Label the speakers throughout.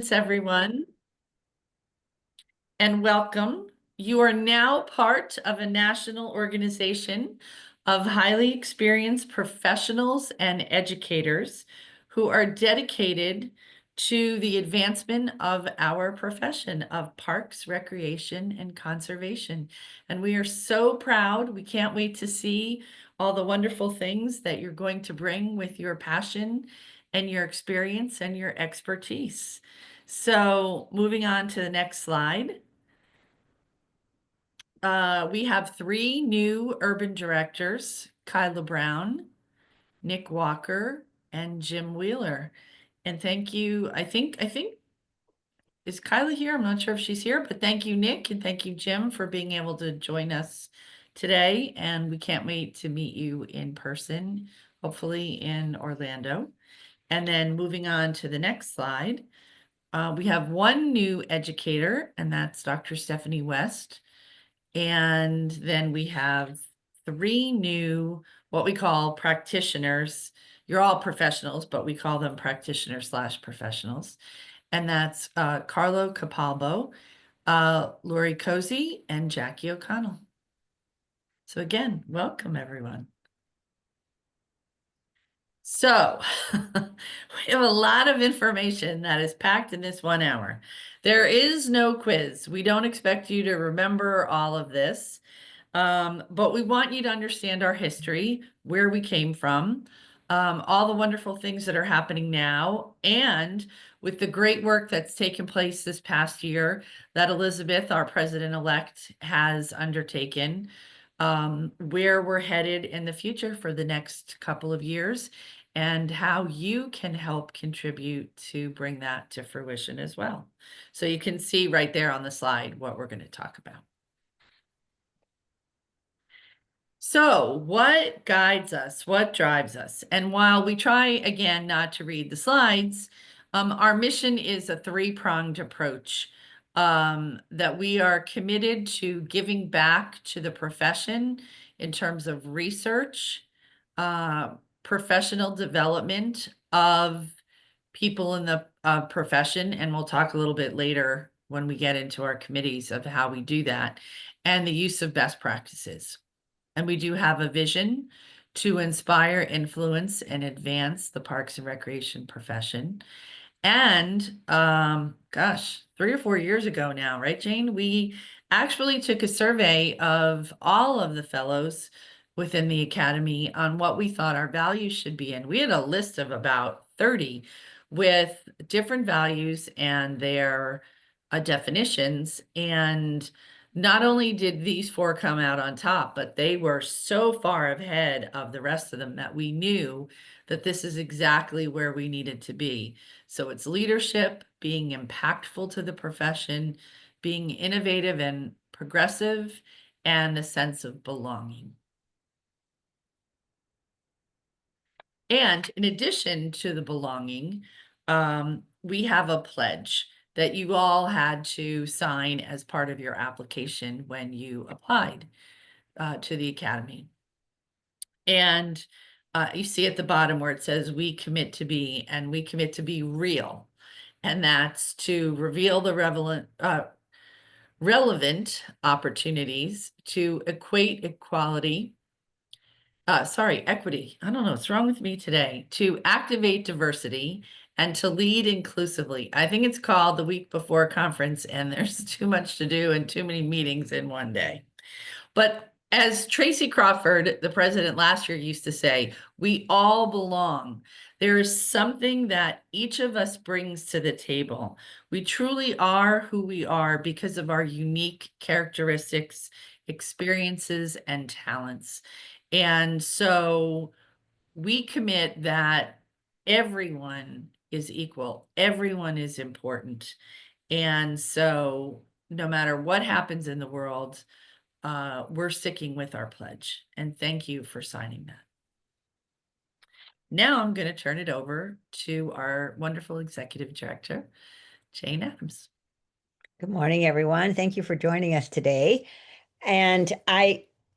Speaker 1: Everyone, and welcome. You are now part of a national organization of highly experienced professionals and educators who are dedicated to the advancement of our profession of parks, recreation, and conservation. And we are so proud. We can't wait to see all the wonderful things that you're going to bring with your passion and your experience and your expertise. So moving on to the next slide. We have three new urban directors, Kyla Brown, Nick Walker, and Jim Wheeler. And thank you. I think is Kyla here? I'm not sure if she's here, but thank you, Nick, and thank you, Jim, for being able to join us today. And we can't wait to meet you in person, hopefully in Orlando. And then moving on to the next slide. We have one new educator, and that's Dr. Stephanie West. And then we have three new, what we call practitioners. You're all professionals, but we call them practitioner/professionals. And that's Carlo Capalbo, Lori Cozy, and Jackie O'Connell. So again, welcome everyone. So we have a lot of information that is packed in this 1 hour. There is no quiz. We don't expect you to remember all of this, but we want you to understand our history, where we came from, all the wonderful things that are happening now, and with the great work that's taken place this past year that Elizabeth, our president-elect, has undertaken, where we're headed in the future for the next couple of years, and how you can help contribute to bring that to fruition as well. So you can see right there on the slide what we're going to talk about. So what guides us? What drives us? And while we try again not to read the slides, our mission is a three-pronged approach, that we are committed to giving back to the profession in terms of research, professional development of people in the profession, and we'll talk a little bit later when we get into our committees of how we do that, and the use of best practices. And we do have a vision to inspire, influence, and advance the parks and recreation profession. And gosh, 3 or 4 years ago now, right, Jane? We actually took a survey of all of the fellows within the academy on what we thought our values should be. And we had a list of about 30 with different values and their definitions. And not only did these 4 come out on top, but they were so far ahead of the rest of them that we knew that this is exactly where we needed to be. So it's leadership, being impactful to the profession, being innovative and progressive, and a sense of belonging. And in addition to the belonging, we have a pledge that you all had to sign as part of your application when you applied to the academy. And you see at the bottom where it says, we commit to be, and we commit to be real. And that's to reveal the relevant opportunities to equity. I don't know what's wrong with me today. To activate diversity and to lead inclusively. I think it's called the week before conference, and there's too much to do and too many meetings in one day. But as Tracy Crawford, the president last year, used to say, we all belong. There is something that each of us brings to the table. We truly are who we are because of our unique characteristics, experiences, and talents. And so we commit that everyone is equal, everyone is important. And so no matter what happens in the world, we're sticking with our pledge. And thank you for signing that. Now I'm going to turn it over to our wonderful executive director, Jane Adams.
Speaker 2: Good morning, everyone. Thank you for joining us today. And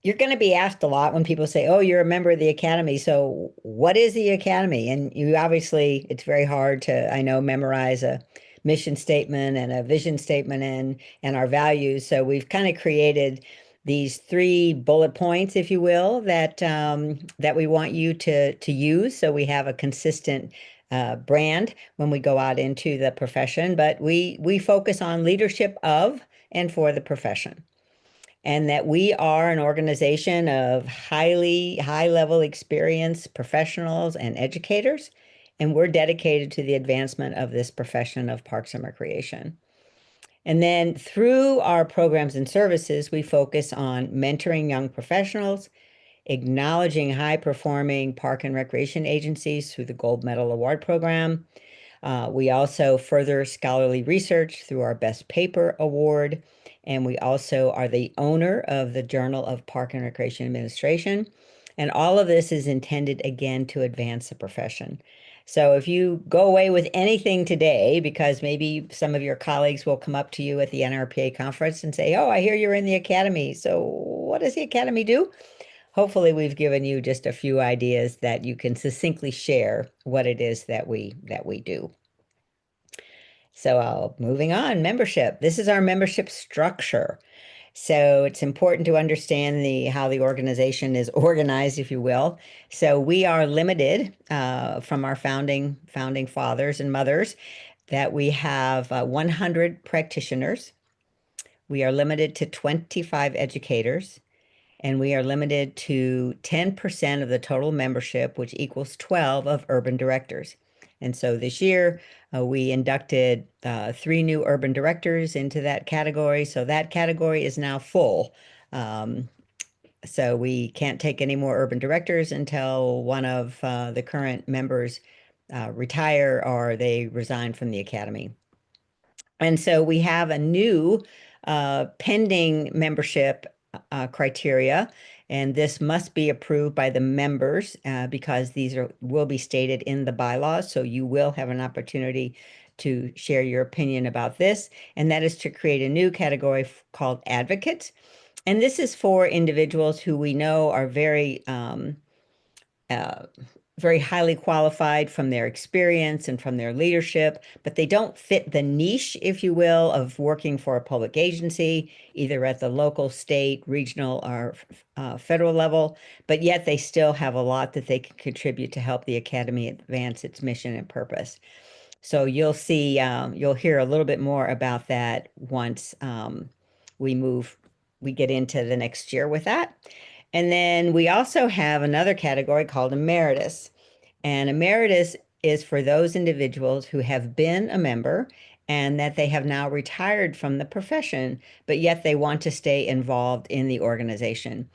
Speaker 2: you're going to be asked a lot when people say, oh, you're a member of the Academy. So what is the Academy? And you obviously, it's very hard to, I know, memorize a mission statement and a vision statement and our values. So we've kind of created these three bullet points, if you will, that we want you to use. So we have a consistent brand when we go out into the profession, but we focus on leadership of and for the profession, and that we are an organization of high level experienced professionals and educators, and we're dedicated to the advancement of this profession of Parks and Recreation. And then through our programs and services, we focus on mentoring young professionals, acknowledging high performing park and recreation agencies through the Gold Medal Award Program. We also further scholarly research through our Best Paper Award. And we also are the owner of the Journal of Park and Recreation Administration. And all of this is intended, again, to advance the profession. So if you go away with anything today, because maybe some of your colleagues will come up to you at the NRPA conference and say, "Oh, I hear you're in the Academy. So what does the Academy do?" Hopefully we've given you just a few ideas that you can succinctly share what it is that we do. So moving on, membership. This is our membership structure. So it's important to understand how the organization is organized, if you will. So we are limited from our founding fathers and mothers that we have 100 practitioners. We are limited to 25 educators, and we are limited to 10% of the total membership, which equals 12 of urban directors. And so this year, we inducted 3 new urban directors into that category. So that category is now full. So we can't take any more urban directors until one of the current members retire or they resign from the academy. And so we have a new pending membership criteria, and this must be approved by the members because these will be stated in the bylaws. So you will have an opportunity to share your opinion about this, and that is to create a new category called advocates. And this is for individuals who we know are uh, very highly qualified from their experience and from their leadership, but they don't fit the niche, if you will, of working for a public agency, either at the local, state, regional, or federal level, but yet they still have a lot that they can contribute to help the Academy advance its mission and purpose. So you'll hear a little bit more about that once we get into the next year with that. And then we also have another category called emeritus. And emeritus is for those individuals who have been a member and that they have now retired from the profession, but yet they want to stay involved in the organization.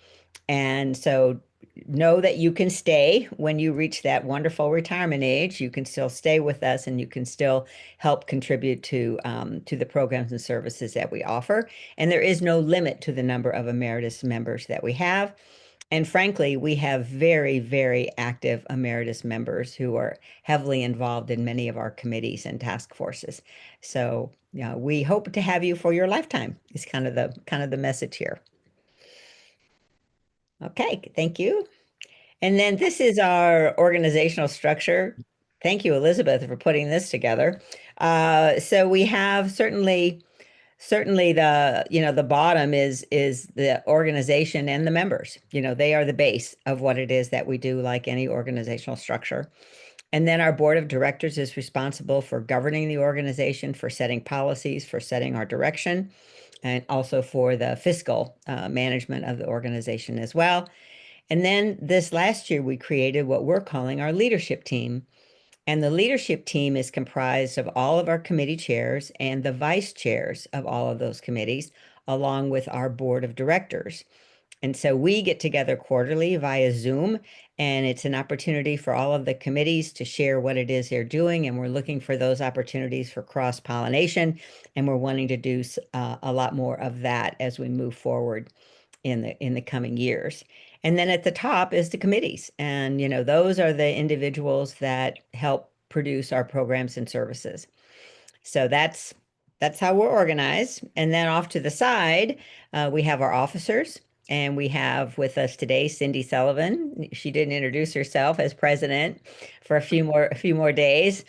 Speaker 2: And so know that you can stay when you reach that wonderful retirement age. You can still stay with us and you can still help contribute to the programs and services that we offer. And there is no limit to the number of emeritus members that we have. And frankly, we have very, very active emeritus members who are heavily involved in many of our committees and task forces. So, yeah, we hope to have you for your lifetime. Is kind of the message here. Okay, thank you. And then this is our organizational structure. Thank you, Elizabeth, for putting this together. So we have certainly the bottom is the organization and the members. They are the base of what it is that we do, like any organizational structure. And then our board of directors is responsible for governing the organization, for setting policies, for setting our direction, and also for the fiscal management of the organization as well. And then this last year, we created what we're calling our leadership team. And the leadership team is comprised of all of our committee chairs and the vice chairs of all of those committees, along with our board of directors. And so we get together quarterly via Zoom, and it's an opportunity for all of the committees to share what it is they're doing. And we're looking for those opportunities for cross-pollination. And we're wanting to do a lot more of that as we move forward in the coming years. And then at the top is the committees. And, those are the individuals that help produce our programs and services. So that's how we're organized. And then off to the side, we have our officers. And we have with us today Cindy Sullivan. She didn't introduce herself as president for a few more days.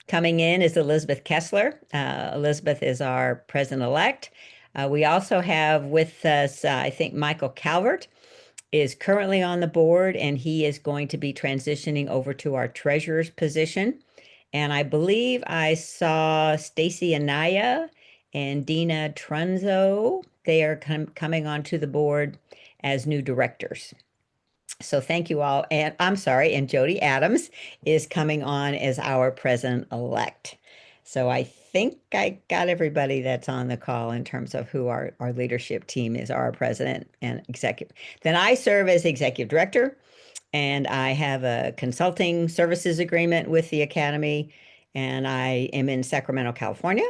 Speaker 2: Coming in is Elizabeth Kessler. Elizabeth is our president-elect. We also have with us, I think, Michael Calvert is currently on the board, and he is going to be transitioning over to our treasurer's position. And I believe I saw Stacy Anaya and Dina Trunzo. They are coming onto the board as new directors. So thank you all. And I'm sorry, and Jody Adams is coming on as our president-elect. So I think I got everybody that's on the call in terms of who our leadership team is, our president and executive. Then I serve as executive director, and I have a consulting services agreement with the Academy, and I am in Sacramento, California.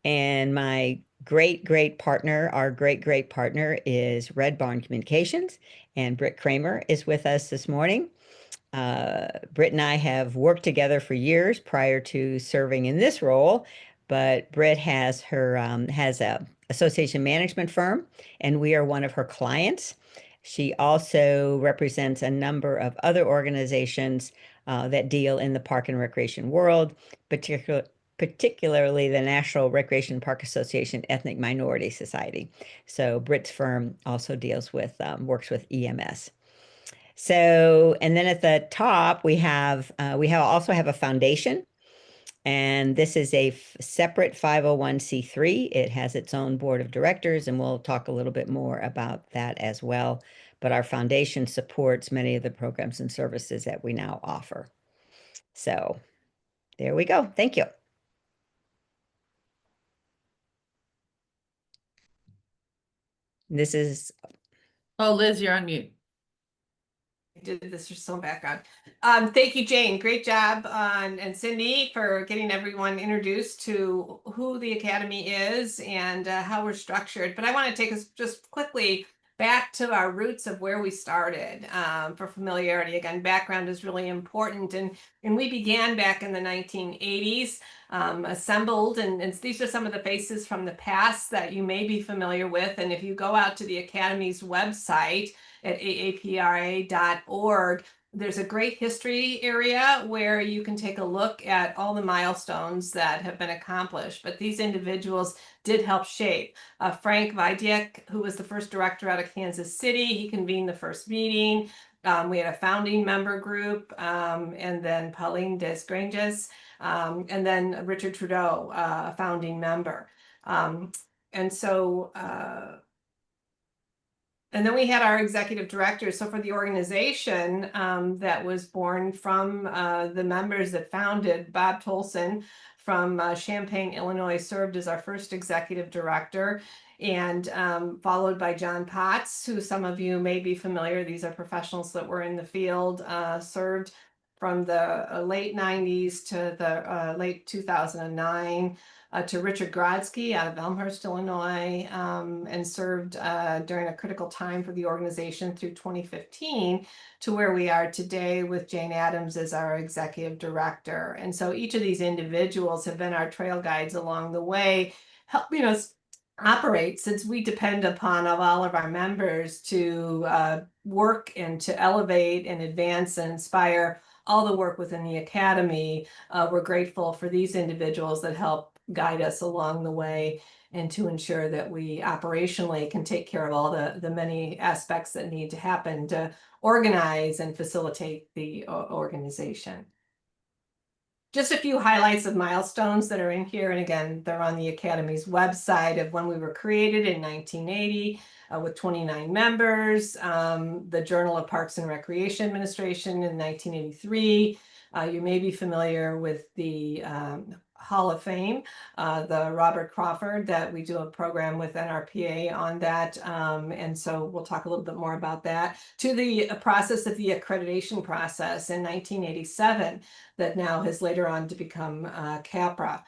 Speaker 2: And my great partner, our great partner is Red Barn Communications, and Britt Kramer is with us this morning. Britt and I have worked together for years prior to serving in this role, but Britt has her has a association management firm, and we are one of her clients. She also represents a number of other organizations that deal in the park and recreation world, particularly the National Recreation Park Association Ethnic Minority Society. So Britt's firm also deals with works with EMS. So, and then at the top, we also have a foundation, and this is a separate 501c3. It has its own board of directors, and we'll talk a little bit more about that as well. But our foundation supports many of the programs and services that we now offer. So there we go. Thank you. This is
Speaker 1: Oh, Liz, you're on mute.
Speaker 3: I did this just so back on. Thank you, Jane. Great job and Cindy for getting everyone introduced to who the Academy is and how we're structured. But I want to take us just quickly back to our roots of where we started for familiarity. Again, background is really important. And we began back in the 1980s, assembled, and these are some of the faces from the past that you may be familiar with. And if you go out to the Academy's website, at aapra.org. There's a great history area where you can take a look at all the milestones that have been accomplished. But these individuals did help shape. Frank Vidiek, who was the first director out of Kansas City, he convened the first meeting. We had a founding member group, and then Pauline Desgranges, and then Richard Trudeau, a founding member. And so and then we had our executive directors. So for the organization that was born from the members that founded, Bob Tolson from Champaign, Illinois, served as our first executive director, and followed by John Potts, who some of you may be familiar. These are professionals that were in the field, served from the late 90s to the late 2009. To Richard Grodsky out of Elmhurst, Illinois, and served during a critical time for the organization through 2015 to where we are today with Jane Adams as our executive director. And so each of these individuals have been our trail guides along the way, helping us operate, since we depend upon all of our members to work and to elevate and advance and inspire all the work within the Academy. We're grateful for these individuals that help guide us along the way and to ensure that we operationally can take care of all the many aspects that need to happen to organize and facilitate the organization. Just a few highlights of milestones that are in here. And again, they're on the Academy's website of when we were created in 1980 with 29 members. The Journal of Parks and Recreation Administration in 1983. You may be familiar with the Hall of Fame, the Robert Crawford, that we do a program with NRPA on that. And so we'll talk a little bit more about that. To the process of the accreditation process in 1987 that now has later on to become CAPRA.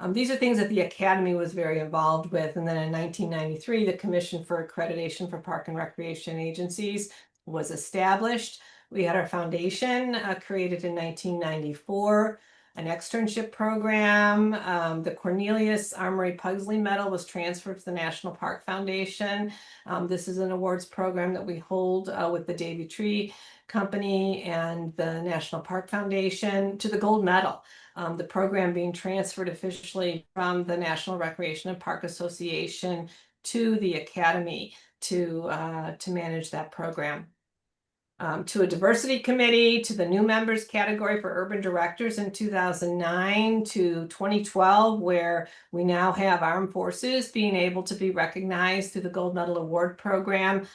Speaker 3: These are things that the Academy was very involved with. And then in 1993, the Commission for Accreditation for Park and Recreation Agencies was established. We had our foundation created in 1994. An externship program. The Cornelius Armory Pugsley Medal was transferred to the National Park Foundation. This is an awards program that we hold with the Davy Tree Company and the National Park Foundation. To the gold medal. the program being transferred officially from the National Recreation and Park Association to the Academy to manage that program. To a diversity committee, to the new members category for urban directors in 2009 to 2012, where we now have armed forces being able to be recognized through the Gold Medal Award program,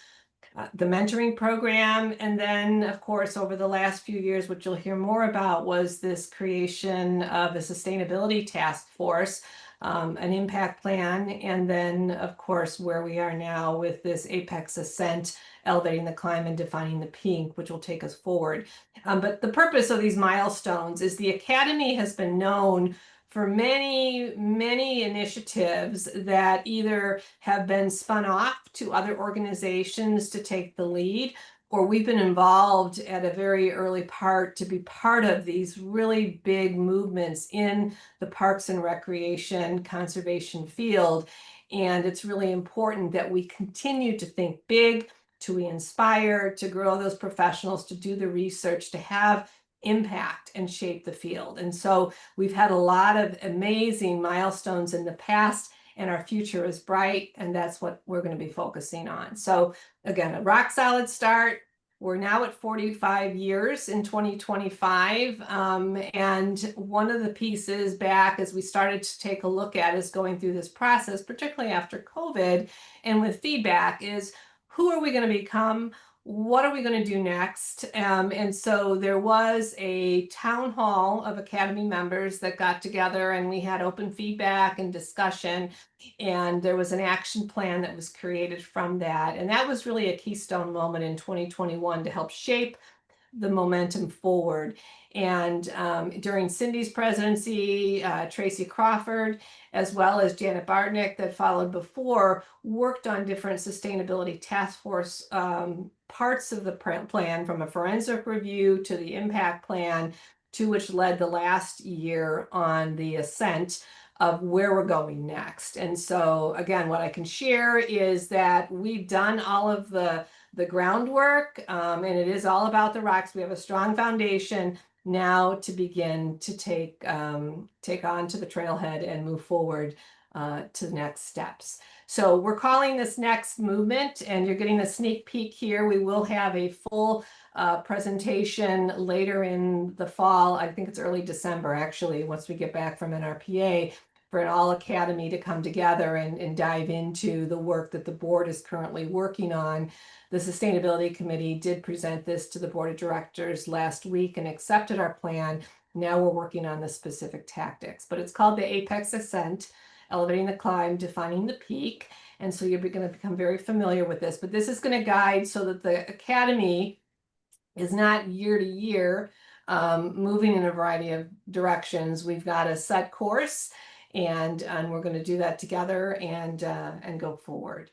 Speaker 3: the mentoring program, and then of course over the last few years, what you'll hear more about was this creation of a sustainability task force, an impact plan, and then of course where we are now with this Apex Ascent, elevating the climb and defining the peak, which will take us forward. But the purpose of these milestones is the Academy has been known for many, many initiatives that either have been spun off to other organizations to take the lead, or we've been involved at a very early part to be part of these really big movements in the parks and recreation conservation field. And it's really important that we continue to think big, to inspire, to grow those professionals, to do the research, to have impact and shape the field. And so we've had a lot of amazing milestones in the past, and our future is bright, and that's what we're going to be focusing on. So again, a rock solid start. We're now at 45 years in 2025. And one of the pieces back as we started to take a look at is going through this process, particularly after COVID and with feedback, is who are we going to become? What are we going to do next? And so there was a town hall of Academy members that got together, and we had open feedback and discussion, and there was an action plan that was created from that. And that was really a keystone moment in 2021 to help shape the momentum forward. And during Cindy's presidency, Tracy Crawford, as well as Janet Bartnick that followed before, worked on different sustainability task force parts of the plan, from a forensic review to the impact plan, to which led the last year on the ascent of where we're going next. And so again, what I can share is that we've done all of the groundwork, and it is all about the rocks. We have a strong foundation now to begin to take on to the trailhead and move forward to the next steps. So we're calling this next movement, and you're getting a sneak peek here. We will have a full presentation later in the fall. I think it's early December, actually, once we get back from NRPA, for an all Academy to come together and dive into the work that the board is currently working on. The Sustainability Committee did present this to the Board of Directors last week and accepted our plan. Now we're working on the specific tactics, but it's called the Apex Ascent, elevating the climb, defining the peak. And so you're going to become very familiar with this, but this is going to guide so that the Academy is not year to year moving in a variety of directions. We've got a set course, and we're going to do that together and go forward.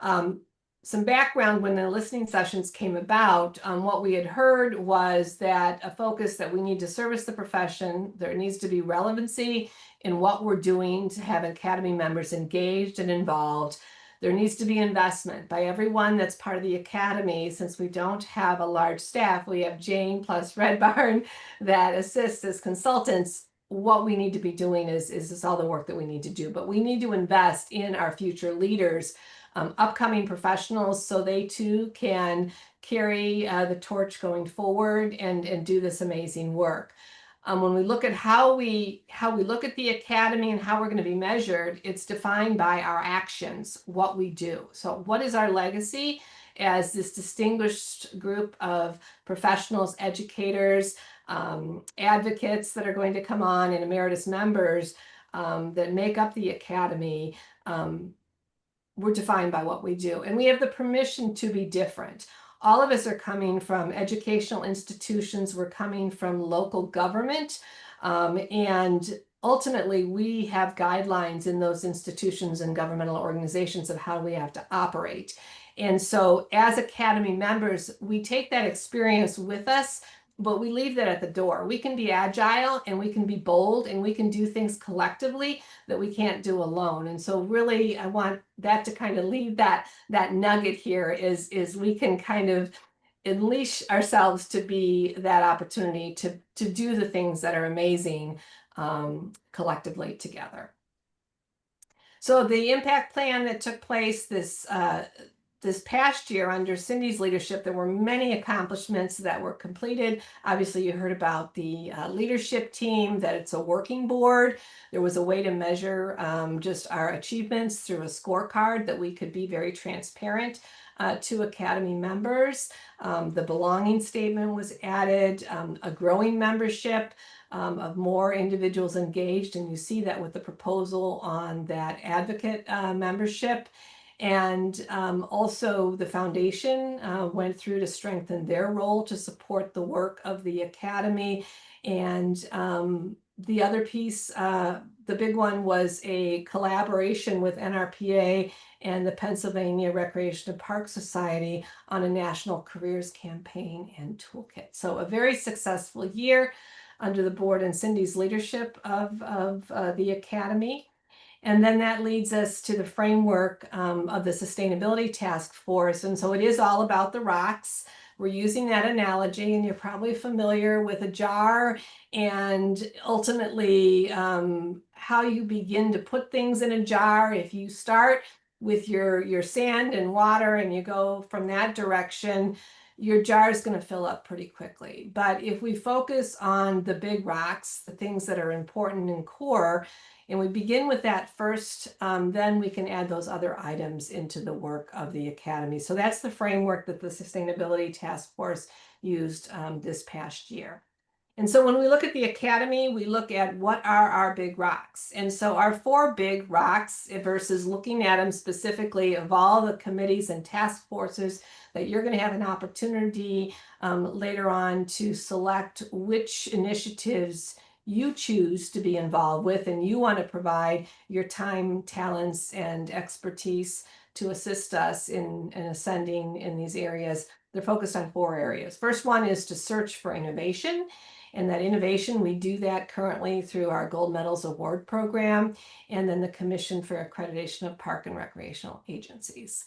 Speaker 3: Some background: when the listening sessions came about, what we had heard was that a focus that we need to service the profession. There needs to be relevancy in what we're doing to have Academy members engaged and involved. There needs to be investment by everyone that's part of the Academy. Since we don't have a large staff, we have Jane plus Red Barn that assists as consultants. What we need to be doing is this all the work that we need to do, but we need to invest in our future leaders, upcoming professionals, so they too can carry the torch going forward and do this amazing work. When we look at how we look at the Academy and how we're going to be measured, it's defined by our actions, what we do. So what is our legacy as this distinguished group of professionals, educators, advocates that are going to come on, and emeritus members that make up the Academy? We're defined by what we do, and we have the permission to be different. All of us are coming from educational institutions. We're coming from local government, and ultimately we have guidelines in those institutions and governmental organizations of how we have to operate. And so as Academy members, we take that experience with us, but we leave that at the door. We can be agile, and we can be bold, and we can do things collectively that we can't do alone. And so really, I want that to kind of leave that nugget here is we can kind of unleash ourselves to be that opportunity to do the things that are amazing collectively together. So the impact plan that took place this past year under Cindy's leadership, there were many accomplishments that were completed. Obviously, you heard about the leadership team, that it's a working board. There was a way to measure just our achievements through a scorecard that we could be very transparent to Academy members. The belonging statement was added, a growing membership of more individuals engaged, and you see that with the proposal on that advocate membership. And also the foundation went through to strengthen their role to support the work of the Academy. And the other piece, the big one, was a collaboration with NRPA and the Pennsylvania Recreation and Park Society on a national careers campaign and toolkit. So a very successful year under the board and Cindy's leadership of the Academy. And then that leads us to the framework of the Sustainability Task Force. And so it is all about the rocks. We're using that analogy, and you're probably familiar with a jar and ultimately how you begin to put things in a jar. If you start with your sand and water and you go from that direction, your jar is going to fill up pretty quickly. But if we focus on the big rocks, the things that are important and core, and we begin with that first, then we can add those other items into the work of the Academy. So that's the framework that the Sustainability Task Force used this past year. And so when we look at the Academy, we look at what are our big rocks. And so our 4 big rocks versus looking at them specifically of all the committees and task forces that you're going to have an opportunity later on to select which initiatives you choose to be involved with, and you want to provide your time, talents, and expertise to assist us in ascending in these areas. They're focused on 4 areas. First one is to search for innovation. And that innovation, we do that currently through our Gold Medals Award program, and then the Commission for Accreditation of Park and Recreational Agencies.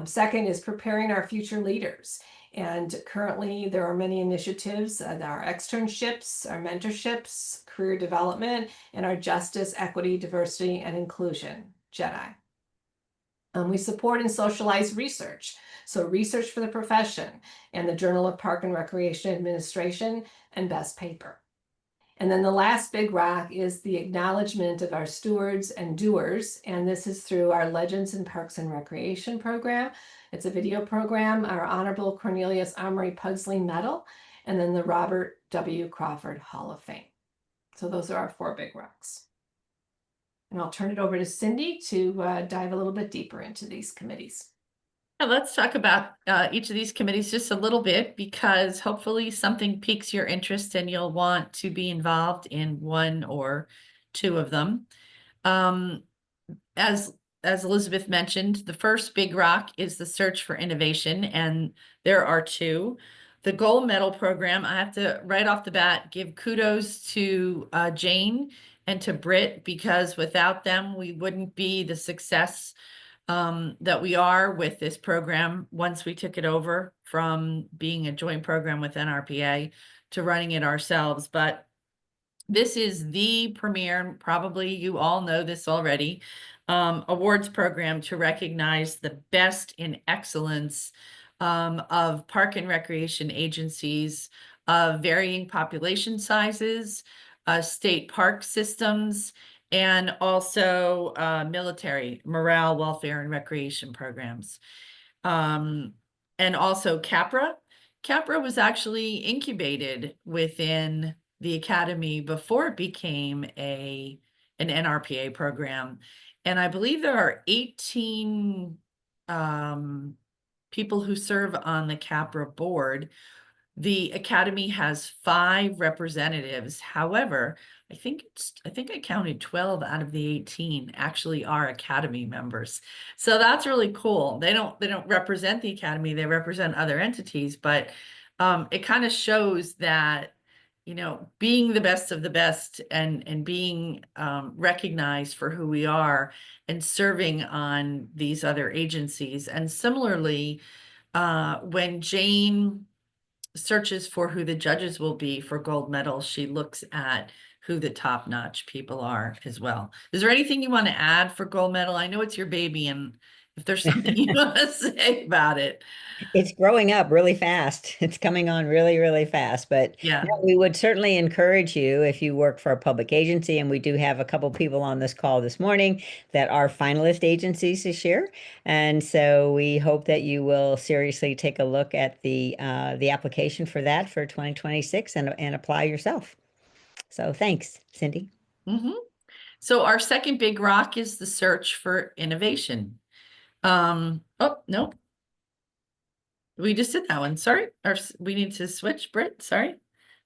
Speaker 3: Second is preparing our future leaders. And currently there are many initiatives, our externships, our mentorships, career development, and our justice, equity, diversity, and inclusion, JEDI. We support and socialize research. So research for the profession and the Journal of Park and Recreation Administration and Best Paper. And then the last big rock is the acknowledgement of our stewards and doers. And this is through our Legends in Parks and Recreation program. It's a video program, our Honorable Cornelius Amory Pugsley Medal, and then the Robert W. Crawford Hall of Fame. So those are our 4 big rocks. And I'll turn it over to Cindy to dive a little bit deeper into these committees.
Speaker 1: Yeah, let's talk about each of these committees just a little bit, because hopefully something piques your interest and you'll want to be involved in 1 or 2 of them. As Elizabeth mentioned, the first big rock is the search for innovation, and there are 2. The Gold Medal program, I have to right off the bat give kudos to Jane and to Britt, because without them, we wouldn't be the success that we are with this program once we took it over from being a joint program with NRPA to running it ourselves. But this is the premier, and probably you all know this already, awards program to recognize the best in excellence of park and recreation agencies of varying population sizes, state park systems, and also military morale, welfare, and recreation programs. And also CAPRA. CAPRA was actually incubated within the Academy before it became an NRPA program. And I believe there are 18 people who serve on the CAPRA board. The Academy has 5 representatives. However, I think I counted 12 out of the 18 actually are Academy members. So that's really cool. They don't represent the Academy, they represent other entities, but it kind of shows that, you know, being the best of the best and being recognized for who we are and serving on these other agencies. And similarly, when Jane searches for who the judges will be for gold medals, she looks at who the top-notch people are as well. Is there anything you want to add for gold medal? I know it's your baby, and if there's something you want to say about it.
Speaker 2: It's growing up really fast. It's coming on really, really fast. But
Speaker 1: Yeah.
Speaker 2: no, we would certainly encourage you if you work for a public agency, and we do have a couple people on this call this morning that are finalist agencies this year. And so we hope that you will seriously take a look at the application for that for 2026 and apply yourself. So thanks, Cindy.
Speaker 1: Mhm. So our second big rock is the search for innovation. Oh, no. We just did that one. Sorry. We need to switch, Britt. Sorry.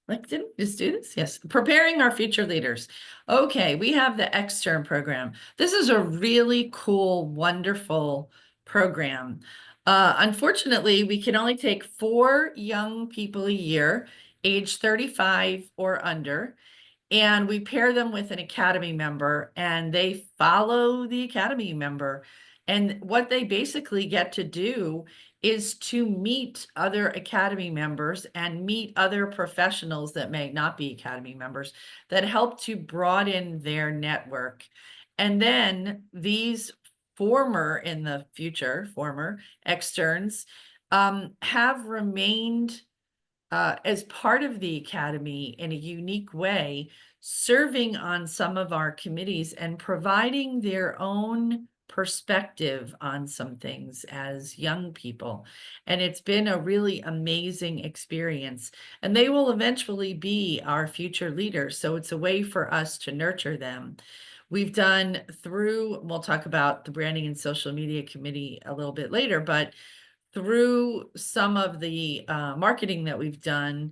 Speaker 1: Like, didn't we just do this? Yes. Preparing our future leaders. Okay, we have the extern program. This is a really cool, wonderful program. Unfortunately, we can only take 4 young people a year, age 35 or under, and we pair them with an academy member, and they follow the academy member. And what they basically get to do is to meet other academy members and meet other professionals that may not be academy members that help to broaden their network. And then these in the future, former externs have remained as part of the academy in a unique way, serving on some of our committees and providing their own perspective on some things as young people. And it's been a really amazing experience. And they will eventually be our future leaders. So it's a way for us to nurture them. We've done we'll talk about the branding and social media committee a little bit later, but through some of the marketing that we've done,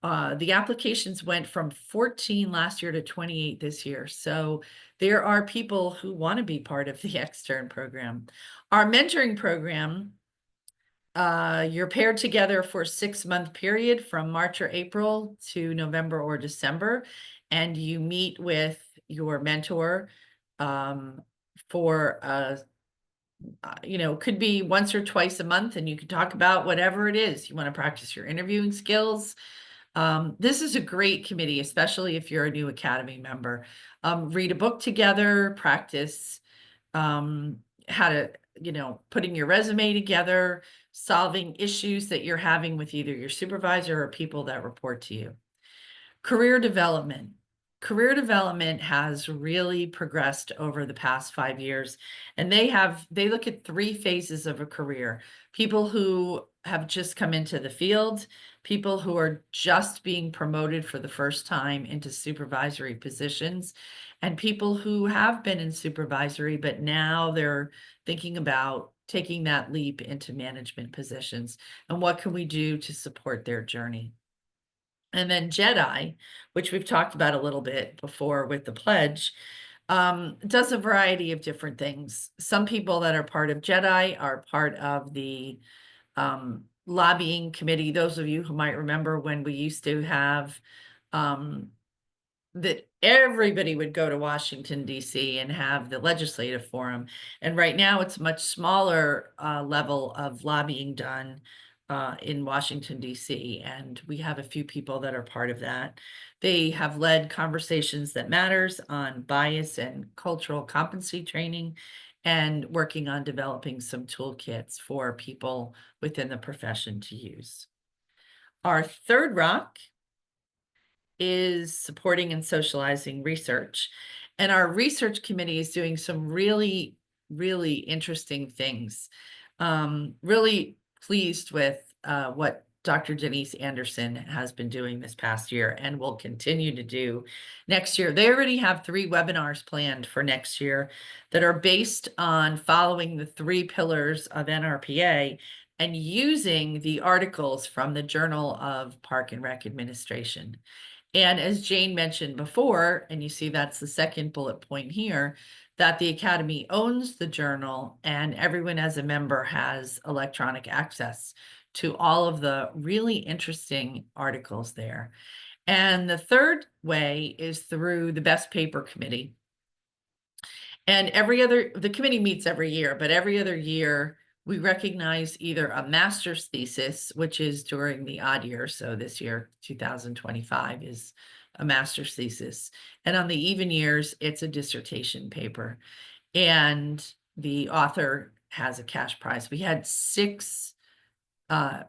Speaker 1: the applications went from 14 last year to 28 this year. So there are people who want to be part of the extern program. Our mentoring program, you're paired together for a 6-month period from March or April to November or December, and you meet with your mentor for could be once or twice a month, and you can talk about whatever it is. You want to practice your interviewing skills. This is a great committee, especially if you're a new academy member. Read a book together, practice how to, putting your resume together, solving issues that you're having with either your supervisor or people that report to you. Career development. Career development has really progressed over the past 5 years, and they look at 3 phases of a career. People who have just come into the field, people who are just being promoted for the first time into supervisory positions, and people who have been in supervisory, but now they're thinking about taking that leap into management positions. And what can we do to support their journey? And then JEDI, which we've talked about a little bit before with the pledge, does a variety of different things. Some people that are part of JEDI are part of the lobbying committee. Those of you who might remember when we used to have that everybody would go to Washington, D.C. and have the legislative forum. And right now it's a much smaller level of lobbying done in Washington, D.C. And we have a few people that are part of that. They have led Conversations That Matters on bias and cultural competency training, and working on developing some toolkits for people within the profession to use. Our third rock is supporting and socializing research. And our research committee is doing some really, really interesting things. Really pleased with what Dr. Denise Anderson has been doing this past year and will continue to do next year. They already have 3 webinars planned for next year that are based on following the 3 pillars of NRPA and using the articles from the Journal of Park and Rec Administration. And as Jane mentioned before, and you see that's the second bullet point here, that the Academy owns the journal and everyone as a member has electronic access to all of the really interesting articles there. And the third way is through the Best Paper Committee. And the committee meets every year, but every other year we recognize either a master's thesis, which is during the odd year. So this year, 2025 is a master's thesis. And on the even years, it's a dissertation paper. And the author has a cash prize. We had 6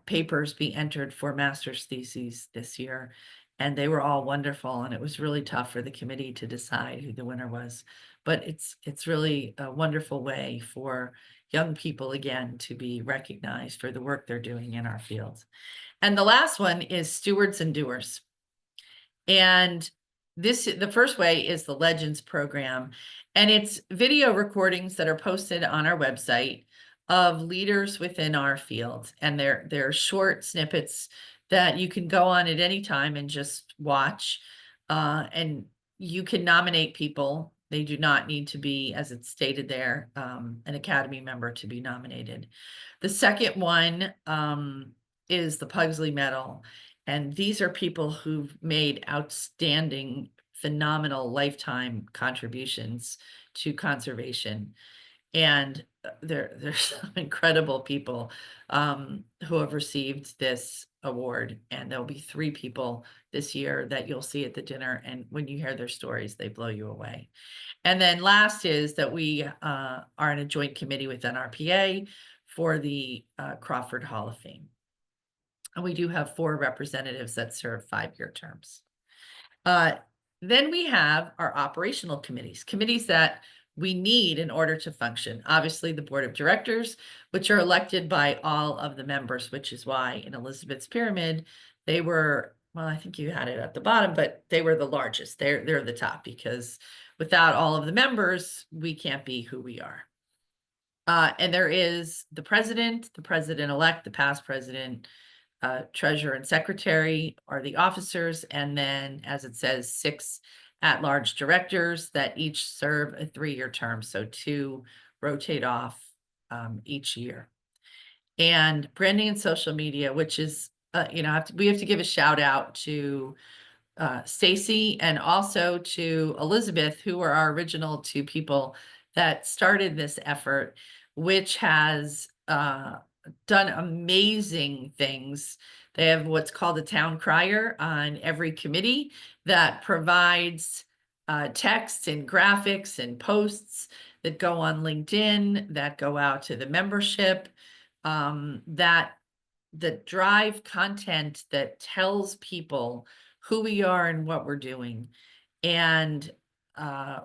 Speaker 1: papers be entered for master's theses this year, and they were all wonderful. And it was really tough for the committee to decide who the winner was. But it's really a wonderful way for young people, again, to be recognized for the work they're doing in our fields. And the last one is stewards and doers. And the first way is the Legends program, and it's video recordings that are posted on our website of leaders within our field. And they're short snippets that you can go on at any time and just watch. And you can nominate people. They do not need to be, as it's stated there, an Academy member to be nominated. The second one is the Pugsley Medal. And these are people who've made outstanding, phenomenal lifetime contributions to conservation. And there's some incredible people who have received this award. And there'll be 3 people this year that you'll see at the dinner. And when you hear their stories, they blow you away. And then last is that we are in a joint committee with NRPA for the Crawford Hall of Fame. And we do have 4 representatives that serve 5-year terms. Then we have our operational committees that we need in order to function. Obviously, the board of directors, which are elected by all of the members, which is why in Elizabeth's pyramid, they were, well, I think you had it at the bottom, but they were the largest. They're the top, because without all of the members, we can't be who we are. And there is the president-elect, the past president, treasurer and secretary are the officers, and then, as it says, 6 at-large directors that each serve a 3-year term, so 2 rotate off each year. And branding and social media, which is, we have to give a shout out to Stacy and also to Elizabeth, who were our original 2 people that started this effort, which has done amazing things. They have what's called a town crier on every committee that provides text and graphics and posts that go on LinkedIn, that go out to the membership, that drive content that tells people who we are and what we're doing. And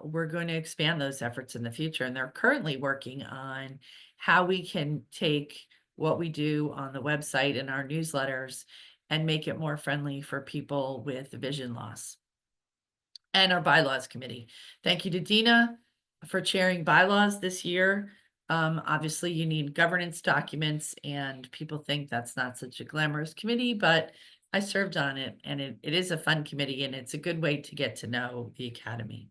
Speaker 1: we're going to expand those efforts in the future. And they're currently working on how we can take what we do on the website and our newsletters and make it more friendly for people with vision loss. And our bylaws committee. Thank you to Dina for chairing bylaws this year. Obviously, you need governance documents, and people think that's not such a glamorous committee, but I served on it, and it is a fun committee, and it's a good way to get to know the Academy.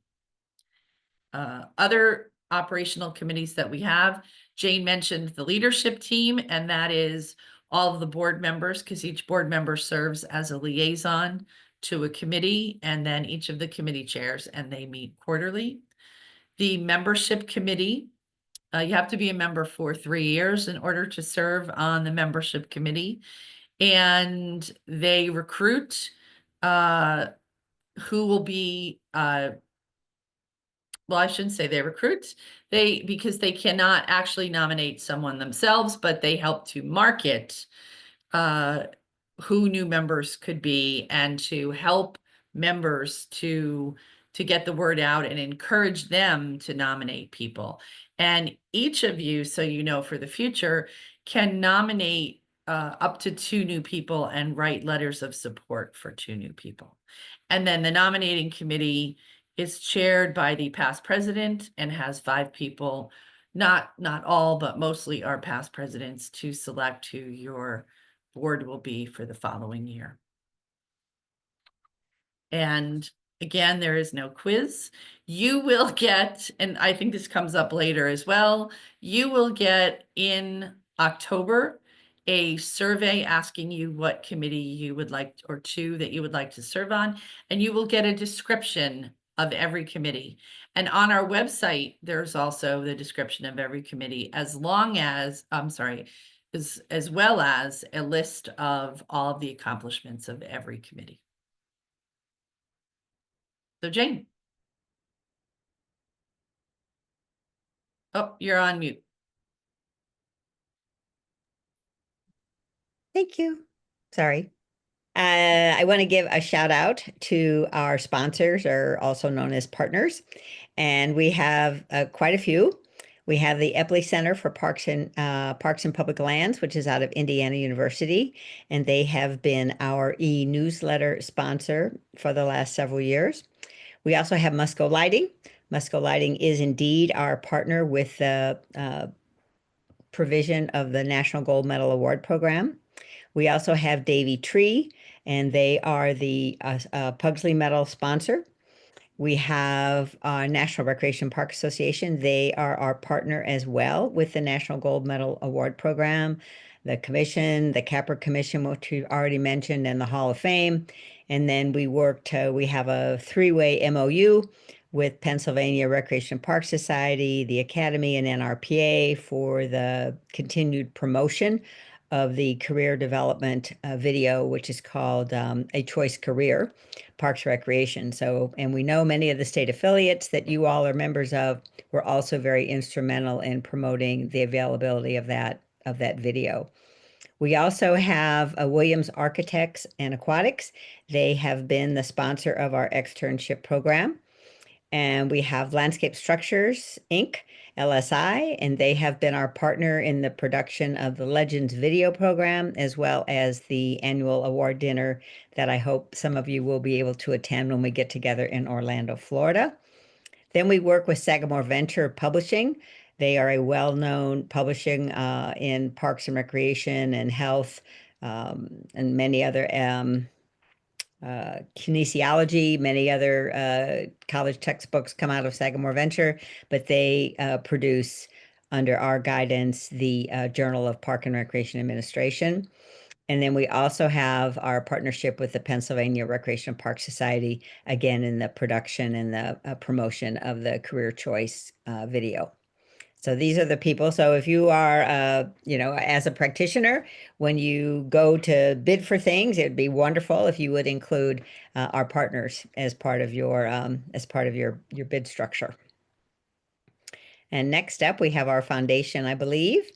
Speaker 1: Other operational committees that we have, Jane mentioned the leadership team, and that is all of the board members, because each board member serves as a liaison to a committee, and then each of the committee chairs, and they meet quarterly. The membership committee, you have to be a member for 3 years in order to serve on the membership committee, and they recruit who will be well, I shouldn't say they recruit, because they cannot actually nominate someone themselves, but they help to market who new members could be, and to help members to get the word out and encourage them to nominate people. And each of you, so you know for the future, can nominate up to 2 new people and write letters of support for 2 new people. And then the nominating committee is chaired by the past president and has 5 people, not all, but mostly our past presidents, to select who your board will be for the following year. And again, there is no quiz. You will get, and I think this comes up later as well, you will get in October a survey asking you what committee you would like, or 2 that you would like to serve on, and you will get a description of every committee. And on our website, there's also the description of every committee, as long as, I'm sorry, as well as a list of all of the accomplishments of every committee. So Jane. Oh, you're on mute.
Speaker 2: Thank you. Sorry. I want to give a shout out to our sponsors, or also known as partners, and we have quite a few. We have the Epley Center for Parks and Public Lands, which is out of Indiana University, and they have been our e-newsletter sponsor for the last several years. We also have Musco Lighting. Musco Lighting is indeed our partner with the provision of the National Gold Medal Award Program. We also have Davy Tree, and they are the Pugsley Medal sponsor. We have National Recreation Park Association. They are our partner as well with the National Gold Medal Award Program, the commission, the CAPRA Commission, which we already mentioned, and the Hall of Fame. And then we have a three-way MOU with Pennsylvania Recreation Park Society, the Academy, and NRPA for the continued promotion of the career development video, which is called A Choice Career, Parks Recreation. So, and we know many of the state affiliates that you all are members of were also very instrumental in promoting the availability of that video. We also have Williams Architects and Aquatics. They have been the sponsor of our externship program. And we have Landscape Structures, Inc., LSI, and they have been our partner in the production of the Legends video program, as well as the annual award dinner that I hope some of you will be able to attend when we get together in Orlando, Florida. Then we work with Sagamore Venture Publishing. They are a well-known publishing in parks and recreation and health, and many other kinesiology, many other college textbooks come out of Sagamore Venture, but they produce under our guidance the Journal of Park and Recreation Administration. And then we also have our partnership with the Pennsylvania Recreation and Park Society, again, in the production and the promotion of the Career Choice video. So these are the people. So if you are, as a practitioner, when you go to bid for things, it'd be wonderful if you would include our partners as part of your bid structure. And next up, we have our foundation, I believe.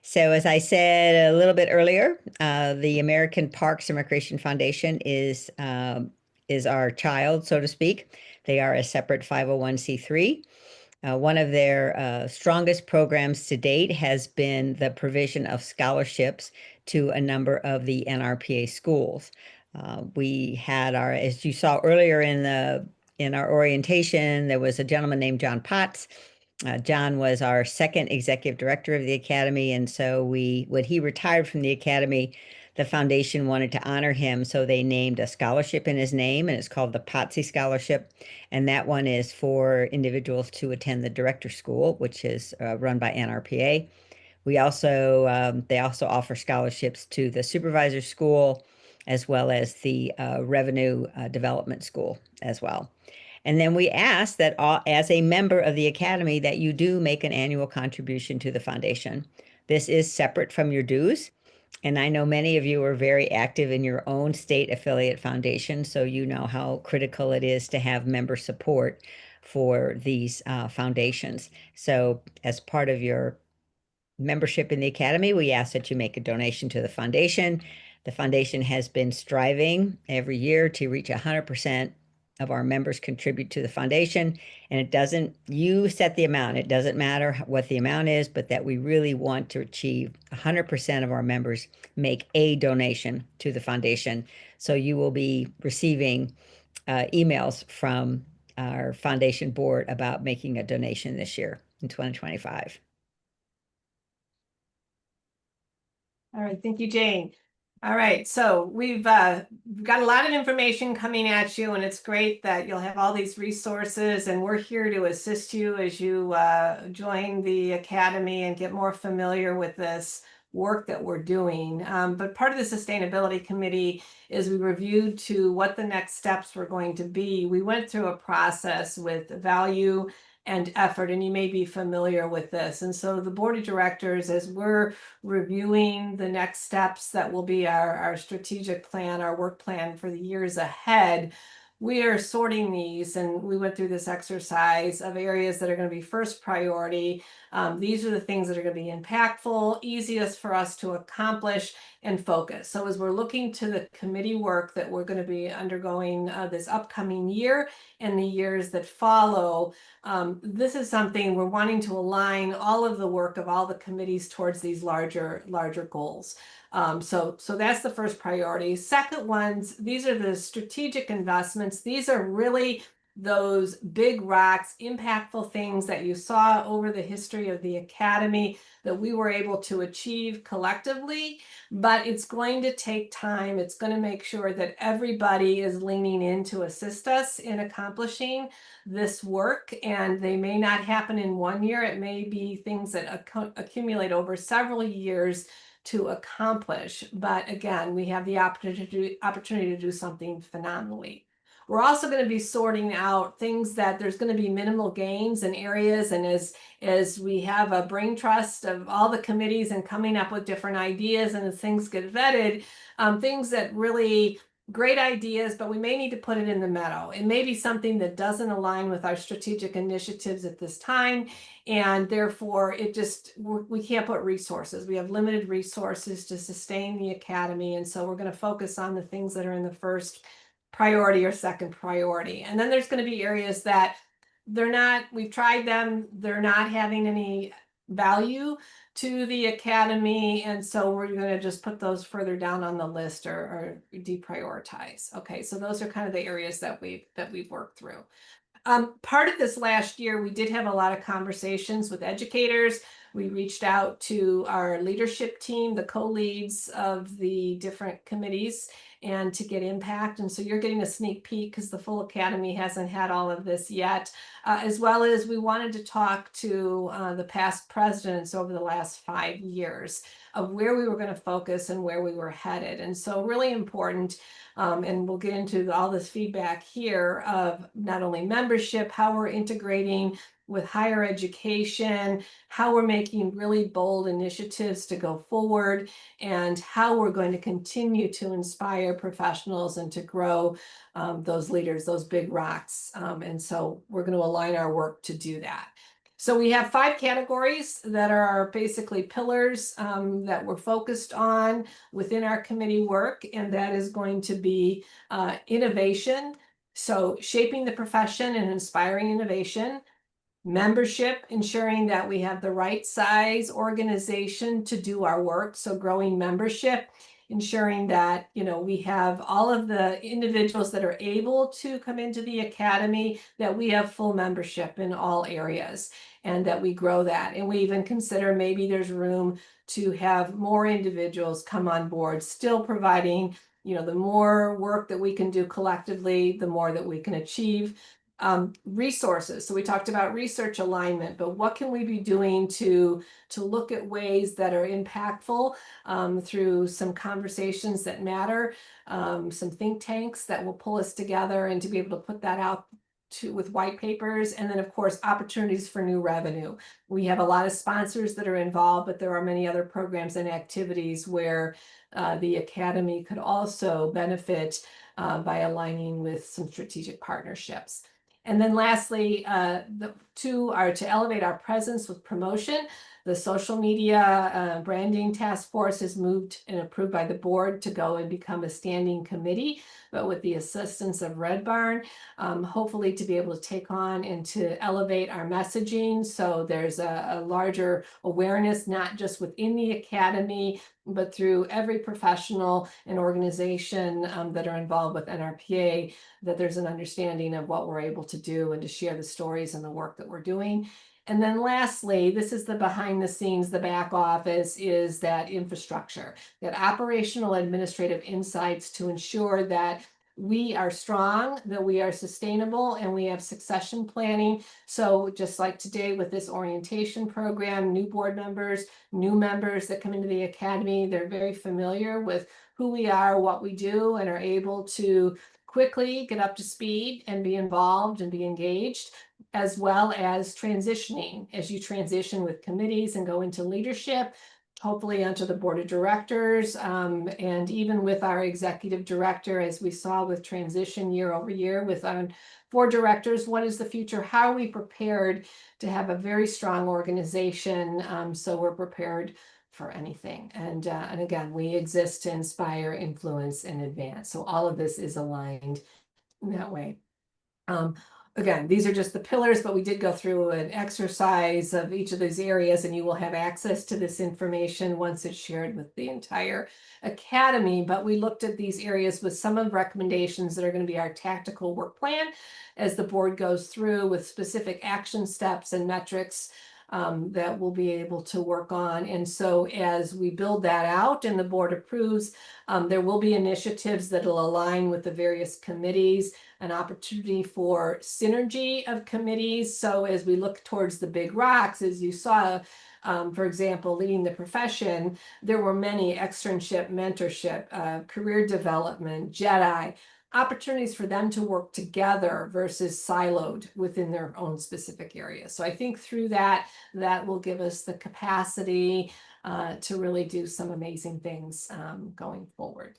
Speaker 2: So as I said a little bit earlier, the American Parks and Recreation Foundation is our child, so to speak. They are a separate 501c3. One of their strongest programs to date has been the provision of scholarships to a number of the NRPA schools. We had as you saw earlier in our orientation, there was a gentleman named John Potts. John was our second executive director of the Academy, and so when he retired from the Academy, the foundation wanted to honor him, so they named a scholarship in his name, and it's called the Potsy Scholarship, and that one is for individuals to attend the Director School, which is run by NRPA. They also offer scholarships to the Supervisor School, as well as the Revenue Development School as well. And then we ask that as a member of the Academy that you do make an annual contribution to the foundation. This is separate from your dues. And I know many of you are very active in your own state affiliate foundation, so you know how critical it is to have member support for these foundations. So as part of your membership in the Academy, we ask that you make a donation to the foundation. The foundation has been striving every year to reach 100% of our members contribute to the foundation, and you set the amount. It doesn't matter what the amount is, but that we really want to achieve 100% of our members make a donation to the foundation. So you will be receiving emails from our foundation board about making a donation this year in 2025.
Speaker 3: All right, thank you, Jane. All right, so we've got a lot of information coming at you, and it's great that you'll have all these resources, and we're here to assist you as you join the Academy and get more familiar with this work that we're doing. But part of the sustainability committee is we reviewed to what the next steps were going to be. We went through a process with value and effort, and you may be familiar with this. And so the board of directors, as we're reviewing the next steps that will be our strategic plan, our work plan for the years ahead, we are sorting these, and we went through this exercise of areas that are going to be first priority. These are the things that are going to be impactful, easiest for us to accomplish and focus. So as we're looking to the committee work that we're going to be undergoing this upcoming year and the years that follow, this is something we're wanting to align all of the work of all the committees towards these larger goals. So that's the first priority. Second ones, these are the strategic investments. These are really those big rocks, impactful things that you saw over the history of the Academy that we were able to achieve collectively, but it's going to take time. It's going to make sure that everybody is leaning in to assist us in accomplishing this work, and they may not happen in 1 year. It may be things that accumulate over several years to accomplish. But again, we have the opportunity to do something phenomenally. We're also going to be sorting out things that there's going to be minimal gains in areas, and as we have a brain trust of all the committees and coming up with different ideas, and as things get vetted, things that really great ideas, but we may need to put it in the meadow. It may be something that doesn't align with our strategic initiatives at this time, and therefore we can't put resources. We have limited resources to sustain the Academy, and so we're going to focus on the things that are in the first priority or second priority. And then there's going to be areas that we've tried them, they're not having any value to the Academy, and so we're going to just put those further down on the list or deprioritize. Okay, so those are kind of the areas that we've worked through. Part of this last year, we did have a lot of conversations with educators. We reached out to our leadership team, the co-leads of the different committees, and to get impact. And so you're getting a sneak peek because the full Academy hasn't had all of this yet, as well as we wanted to talk to the past presidents over the last 5 years of where we were going to focus and where we were headed. And so really important. And we'll get into all this feedback here of not only membership, how we're integrating with higher education, how we're making really bold initiatives to go forward, and how we're going to continue to inspire professionals and to grow those leaders, those big rocks. And so we're going to align our work to do that. So we have 5 categories that are basically pillars that we're focused on within our committee work, and that is going to be innovation, so shaping the profession and inspiring innovation; membership, ensuring that we have the right size organization to do our work, so growing membership, ensuring that we have all of the individuals that are able to come into the Academy, that we have full membership in all areas, and that we grow that. And we even consider maybe there's room to have more individuals come on board, still providing, the more work that we can do collectively, the more that we can achieve. Resources. So we talked about research alignment, but what can we be doing to look at ways that are impactful through some conversations that matter, some think tanks that will pull us together, and to be able to put that out with white papers. And then of course, opportunities for new revenue. We have a lot of sponsors that are involved, but there are many other programs and activities where the Academy could also benefit by aligning with some strategic partnerships. And then lastly, the 2 are to elevate our presence with promotion. The social media branding task force has moved and approved by the board to go and become a standing committee, but with the assistance of Red Barn, hopefully to be able to take on and to elevate our messaging. So there's a larger awareness, not just within the Academy, but through every professional and organization that are involved with NRPA, that there's an understanding of what we're able to do and to share the stories and the work that we're doing. And then lastly, this is the behind the scenes, the back office, is that infrastructure, that operational administrative insights to ensure that we are strong, that we are sustainable, and we have succession planning. So just like today with this orientation program, new board members, new members that come into the academy, they're very familiar with who we are, what we do, and are able to quickly get up to speed and be involved and be engaged, as well as transitioning. As you transition with committees and go into leadership, hopefully onto the board of directors, and even with our executive director, as we saw with transition year over year with board directors, what is the future? How are we prepared to have a very strong organization, so we're prepared for anything? And again, we exist to inspire, influence, and advance. So all of this is aligned in that way. Again, these are just the pillars, but we did go through an exercise of each of these areas, and you will have access to this information once it's shared with the entire academy. But we looked at these areas with some of the recommendations that are going to be our tactical work plan as the board goes through with specific action steps and metrics that we'll be able to work on. And so as we build that out and the board approves, there will be initiatives that will align with the various committees, an opportunity for synergy of committees. So as we look towards the big rocks, as you saw, for example, leading the profession, there were many externship, mentorship, career development, JEDI, opportunities for them to work together versus siloed within their own specific area. So I think through that will give us the capacity to really do some amazing things going forward.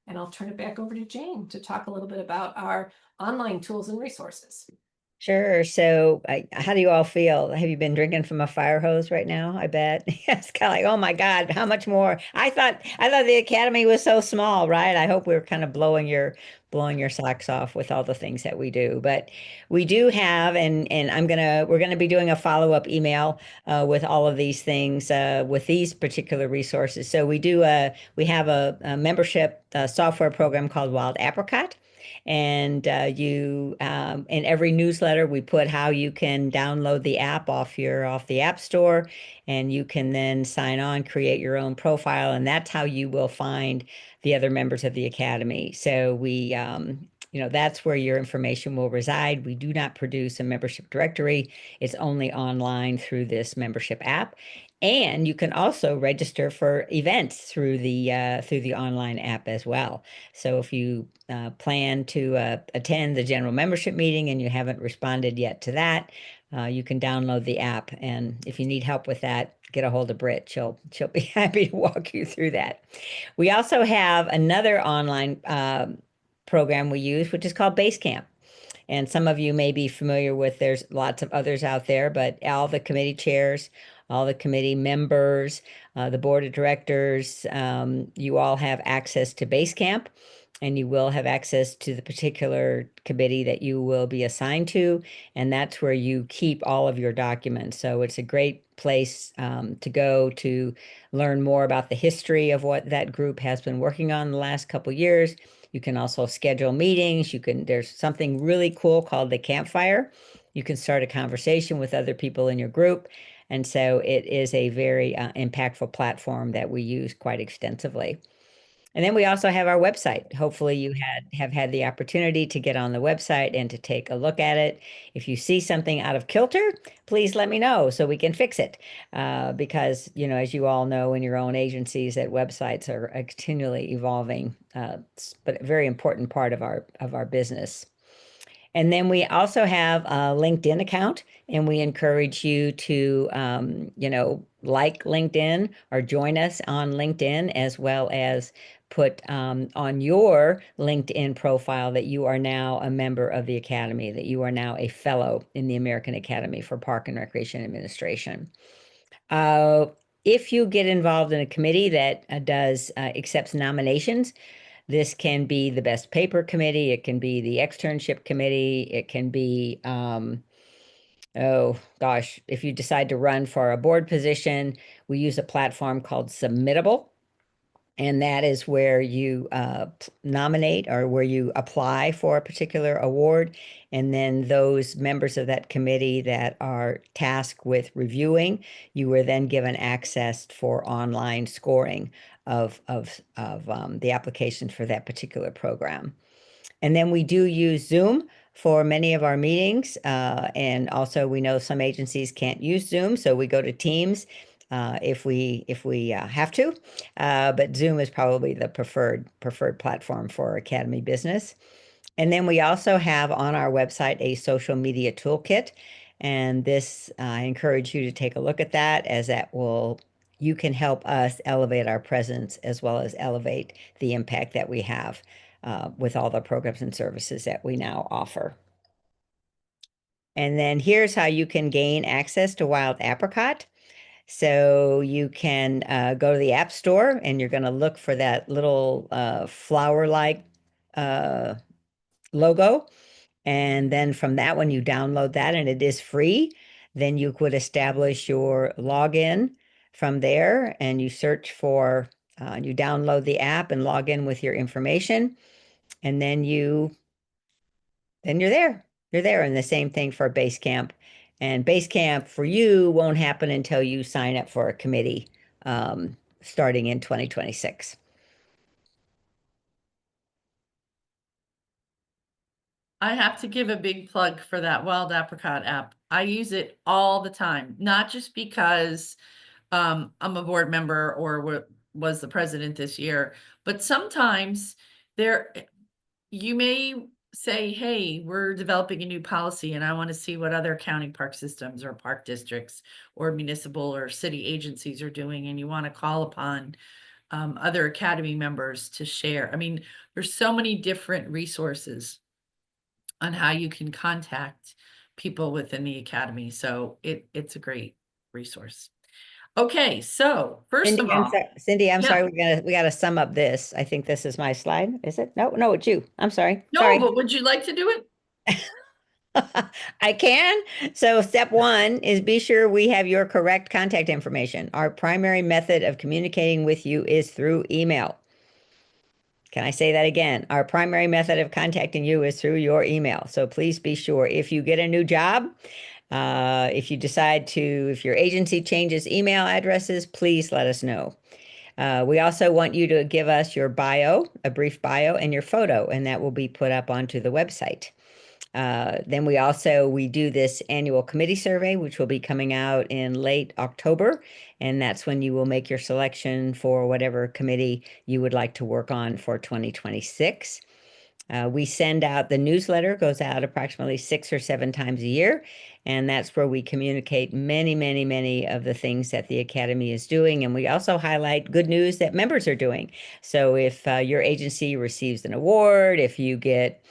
Speaker 3: And I'll turn it back over to Jane to talk a little bit about our online tools and resources.
Speaker 2: Sure. So, how do you all feel? Have you been drinking from a fire hose right now? I bet. It's kind of like, oh my God, how much more? I thought the academy was so small, right? I hope we're kind of blowing your socks off with all the things that we do. But we do have, and we're gonna be doing a follow-up email with all of these things with these particular resources. So we have a membership software program called Wild Apricot. And in every newsletter, we put how you can download the app off the App Store, and you can then sign on, create your own profile, and that's how you will find the other members of the Academy. So that's where your information will reside. We do not produce a membership directory. It's only online through this membership app. And you can also register for events through the online app as well. So if you plan to attend the general membership meeting and you haven't responded yet to that, you can download the app. And if you need help with that, get a hold of Britt. She'll be happy to walk you through that. We also have another online program we use, which is called Basecamp. And some of you may be familiar with, there's lots of others out there, but all the committee chairs, all the committee members, the board of directors, you all have access to Basecamp, and you will have access to the particular committee that you will be assigned to. And that's where you keep all of your documents. So it's a great place to go to learn more about the history of what that group has been working on the last couple years. You can also schedule meetings. There's something really cool called the campfire. You can start a conversation with other people in your group. And so it is a very impactful platform that we use quite extensively. And then we also have our website. Hopefully you have had the opportunity to get on the website and to take a look at it. If you see something out of kilter, please let me know so we can fix it. Because, as you all know in your own agencies, that websites are continually evolving, but a very important part of our business. And then we also have a LinkedIn account, and we encourage you to, like LinkedIn or join us on LinkedIn, as well as put on your LinkedIn profile that you are now a member of the Academy, that you are now a fellow in the American Academy for Park and Recreation Administration. If you get involved in a committee that accepts nominations, this can be the best paper committee. It can be the externship committee. It can be, oh gosh, if you decide to run for a board position, we use a platform called Submittable. And that is where you nominate or where you apply for a particular award. And then those members of that committee that are tasked with reviewing, you were then given access for online scoring of the applications for that particular program. And then we do use Zoom for many of our meetings. And also we know some agencies can't use Zoom, so we go to Teams if we have to. But Zoom is probably the preferred platform for Academy Business. And then we also have on our website a social media toolkit. And this, I encourage you to take a look at that, as that will, you can help us elevate our presence as well as elevate the impact that we have with all the programs and services that we now offer. And then here's how you can gain access to Wild Apricot. So you can go to the App Store and you're going to look for that little flower-like logo. And then from that one, you download that and it is free. Then you could establish your login from there and you search for, you download the app and log in with your information. And then you're there. You're there. And the same thing for Basecamp. And Basecamp for you won't happen until you sign up for a committee starting in 2026.
Speaker 1: I have to give a big plug for that Wild Apricot app. I use it all the time, not just because I'm a board member or was the president this year, but sometimes there you may say, hey, we're developing a new policy and I want to see what other county park systems or park districts or municipal or city agencies are doing, and you want to call upon other Academy members to share. I mean, there's so many different resources on how you can contact people within the Academy. So it's a great resource. Okay, so first of all,
Speaker 2: Cindy, I'm
Speaker 1: yeah,
Speaker 2: sorry. We gotta sum up this. I think this is my slide. Is it? No, no, it's you. I'm sorry.
Speaker 1: no,
Speaker 2: Sorry.
Speaker 1: but would you like to do it?
Speaker 2: I can. So step one is be sure we have your correct contact information. Our primary method of communicating with you is through email. Can I say that again? Our primary method of contacting you is through your email. So please be sure if you get a new job, if you decide to, if your agency changes email addresses, please let us know. We also want you to give us your bio, a brief bio, and your photo, and that will be put up onto the website. Then we do this annual committee survey, which will be coming out in late October. And that's when you will make your selection for whatever committee you would like to work on for 2026. We send out the newsletter, goes out approximately 6 or 7 times a year. And that's where we communicate many, many, many of the things that the Academy is doing. And we also highlight good news that members are doing. So if your agency receives an award, if you get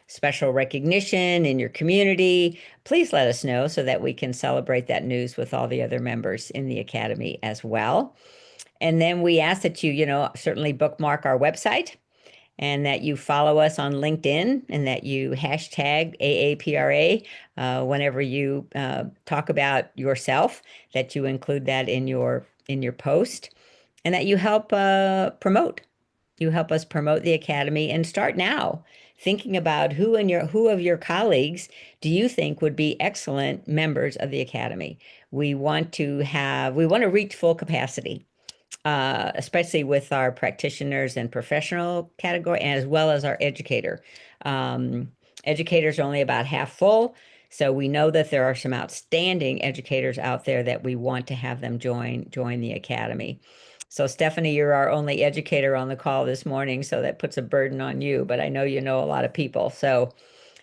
Speaker 2: special recognition in your community, please let us know so that we can celebrate that news with all the other members in the Academy as well. And then we ask that you certainly bookmark our website and that you follow us on LinkedIn and that you hashtag AAPRA whenever you talk about yourself, that you include that in your post, and that you help promote. You help us promote the Academy and start now thinking about who of your colleagues do you think would be excellent members of the Academy. We want to reach full capacity, especially with our practitioners and professional category, as well as our educator. Educators are only about half full. So we know that there are some outstanding educators out there that we want to have them join the Academy. So Stephanie, you're our only educator on the call this morning, so that puts a burden on you, but I know you know a lot of people. So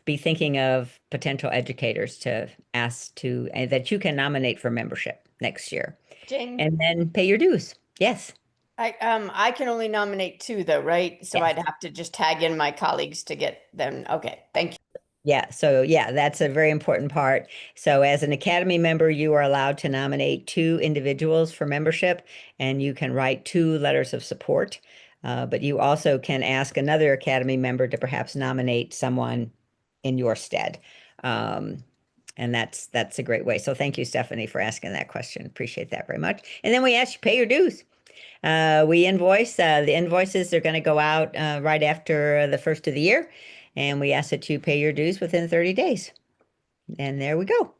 Speaker 2: be thinking of potential educators to ask to, and that you can nominate for membership next year.
Speaker 4: Jane,
Speaker 2: And then pay your dues. Yes.
Speaker 4: I can only nominate 2 though, right? So
Speaker 2: Yes.
Speaker 4: I'd have to just tag in my colleagues to get them. Okay, thank you.
Speaker 2: Yeah, so yeah, that's a very important part. So as an Academy member, you are allowed to nominate 2 individuals for membership, and you can write 2 letters of support. But you also can ask another Academy member to perhaps nominate someone in your stead. And that's a great way. So thank you, Stephanie, for asking that question. Appreciate that very much. And then we ask you pay your dues. We invoice, the invoices are going to go out right after the first of the year. And we ask that you pay your dues within 30 days. And there we go.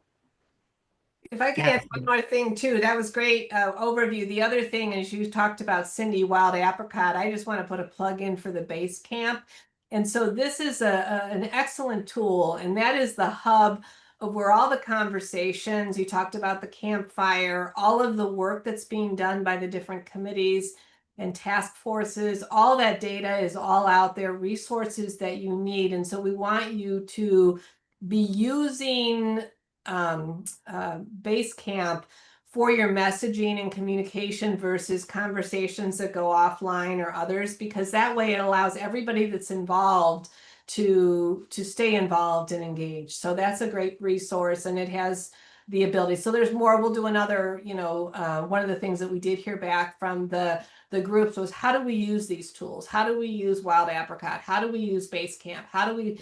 Speaker 3: If I could
Speaker 2: Now,
Speaker 3: add one more thing too, that was great overview. The other thing is you talked about Cindy Wild Apricot. I just want to put a plug in for the base camp. And so this is an excellent tool, and that is the hub of where all the conversations, you talked about the campfire, all of the work that's being done by the different committees and task forces, all that data is all out there, resources that you need. And so we want you to be using Basecamp for your messaging and communication versus conversations that go offline or others, because that way it allows everybody that's involved to stay involved and engaged. So that's a great resource, and it has the ability. So there's more. We'll do another, one of the things that we did hear back from the groups was, how do we use these tools? How do we use Wild Apricot? How do we use Basecamp? How do we,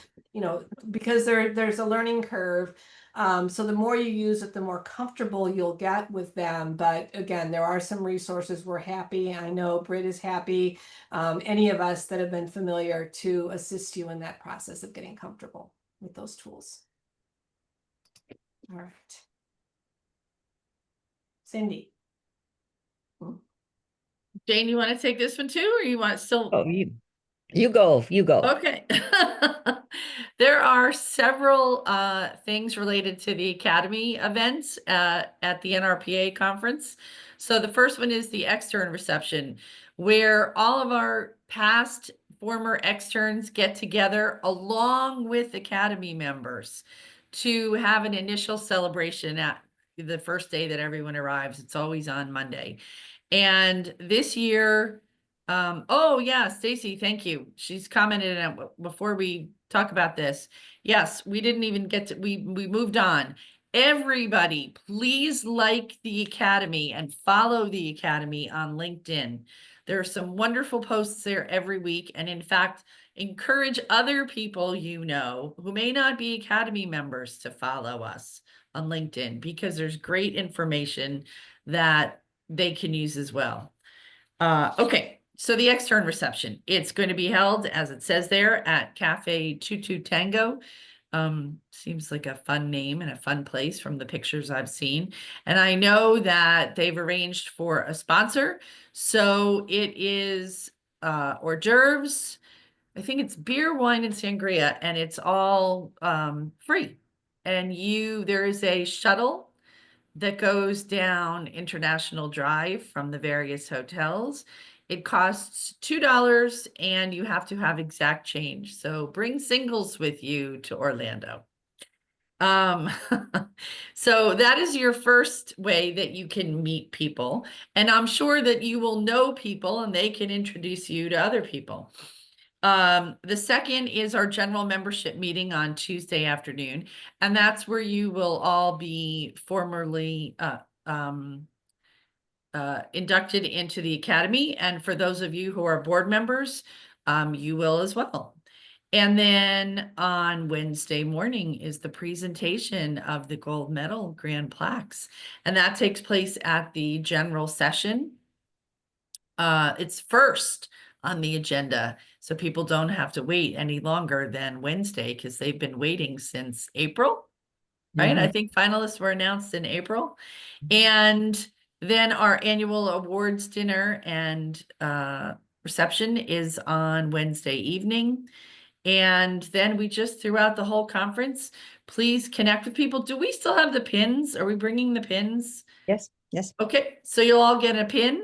Speaker 3: because there's a learning curve. So the more you use it, the more comfortable you'll get with them. But again, there are some resources. We're happy. I know Britt is happy. Any of us that have been familiar to assist you in that process of getting comfortable with those tools. All right. Cindy.
Speaker 1: Jane, you want to take this one too, or you want still?
Speaker 2: oh, you go, you go.
Speaker 1: Okay. There are several things related to the Academy events at the NRPA conference. So the first one is the extern reception, where all of our past former externs get together along with Academy members to have an initial celebration at the first day that everyone arrives. It's always on Monday. And this year, oh yeah, Stacy, thank you. She's commented on before we talk about this. Yes, we didn't even get to, we moved on. Everybody, please like the Academy and follow the Academy on LinkedIn. There are some wonderful posts there every week. And in fact, encourage other people who may not be Academy members to follow us on LinkedIn, because there's great information that they can use as well. Okay, so the extern reception, it's going to be held, as it says there, at Cafe Tutu Tango. Seems like a fun name and a fun place from the pictures I've seen. And I know that they've arranged for a sponsor. So it is hors d'oeuvres. I think it's beer, wine, and sangria, and it's all free. And there is a shuttle that goes down International Drive from the various hotels. It costs $2 and you have to have exact change. So bring singles with you to Orlando. So that is your first way that you can meet people. And I'm sure that you will know people and they can introduce you to other people. The second is our general membership meeting on Tuesday afternoon, and that's where you will all be formally inducted into the Academy. And for those of you who are board members, you will as well. And then on Wednesday morning is the presentation of the gold medal grand plaques, and that takes place at the general session. It's first on the agenda, so people don't have to wait any longer than Wednesday, because they've been waiting since April, right? I think finalists were announced in April. And then our annual awards dinner and reception is on Wednesday evening. And then we just, throughout the whole conference, please connect with people. Do we still have the pins? Are we bringing the pins?
Speaker 2: Yes, yes.
Speaker 1: Okay, so you'll all get a pin.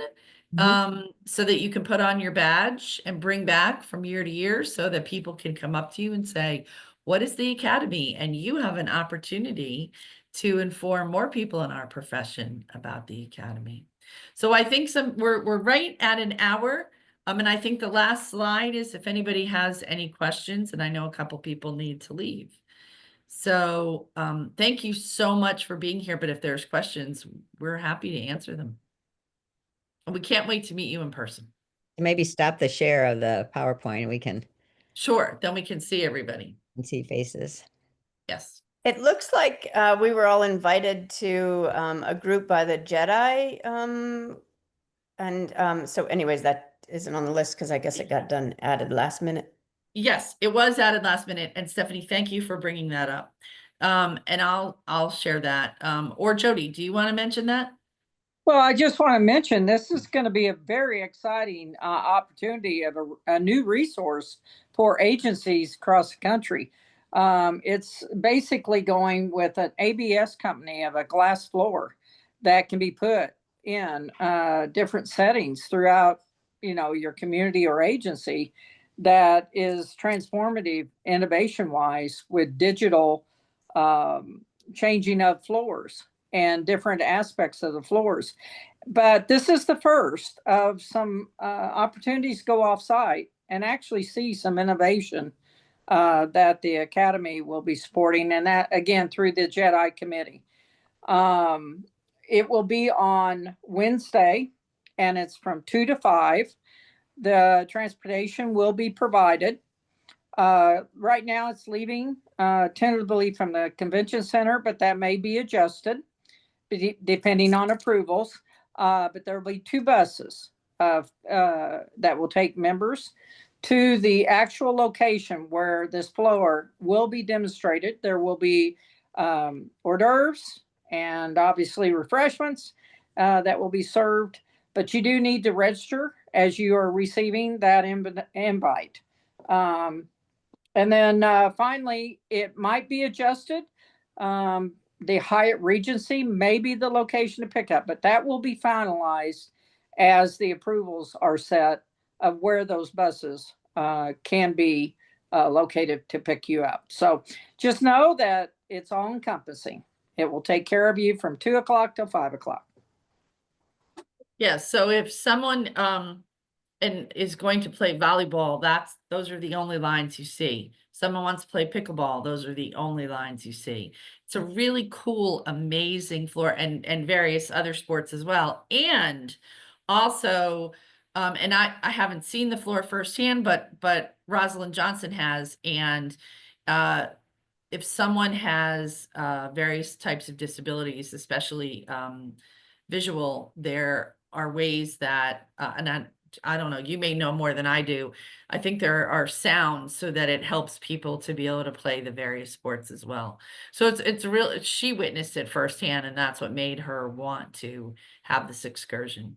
Speaker 1: So that you can put on your badge and bring back from year to year, so that people can come up to you and say, what is the Academy? And you have an opportunity to inform more people in our profession about the Academy. So I think we're right at an hour. And I think the last slide is if anybody has any questions, and I know a couple people need to leave. So thank you so much for being here. But if there's questions, we're happy to answer them. And we can't wait to meet you in person.
Speaker 2: Maybe stop the share of the PowerPoint. We can
Speaker 1: Sure, then we can see everybody.
Speaker 2: see faces.
Speaker 1: Yes.
Speaker 4: It looks like we were all invited to a group by the Jedi And so anyways, that isn't on the list because I guess it got added last minute.
Speaker 1: Yes, it was added last minute, and Stephanie, thank you for bringing that up. And I'll share that. Or Jody, do you want to mention that?
Speaker 5: Well, I just want to mention this is going to be a very exciting opportunity of a new resource for agencies across the country. It's basically going with an ABS company of a glass floor that can be put in different settings throughout, your community or agency that is transformative innovation wise with digital changing of floors and different aspects of the floors. But this is the first of some opportunities to go off site and actually see some innovation that the Academy will be supporting, and that again through the JEDI committee. It will be on Wednesday, and it's from 2 to 5. The transportation will be provided. Right now it's leaving tentatively from the convention center, but that may be adjusted depending on approvals. But there will be 2 buses that will take members to the actual location where this floor will be demonstrated. There will be hors d'oeuvres and obviously refreshments that will be served, but you do need to register as you are receiving that invite. And then finally, it might be adjusted. The Hyatt Regency may be the location to pick up, but that will be finalized as the approvals are set of where those buses can be located to pick you up. So just know that it's all encompassing. It will take care of you from 2 o'clock till 5 o'clock.
Speaker 1: Yes, so if someone and is going to play volleyball, those are the only lines you see. Someone wants to play pickleball, those are the only lines you see. It's a really cool, amazing floor, and various other sports as well. And also, and I haven't seen the floor firsthand, but Rosalind Johnson has, and if someone has various types of disabilities, especially visual, there are ways that, and I don't know, you may know more than I do. I think there are sounds so that it helps people to be able to play the various sports as well. So it's real, she witnessed it firsthand, and that's what made her want to have this excursion.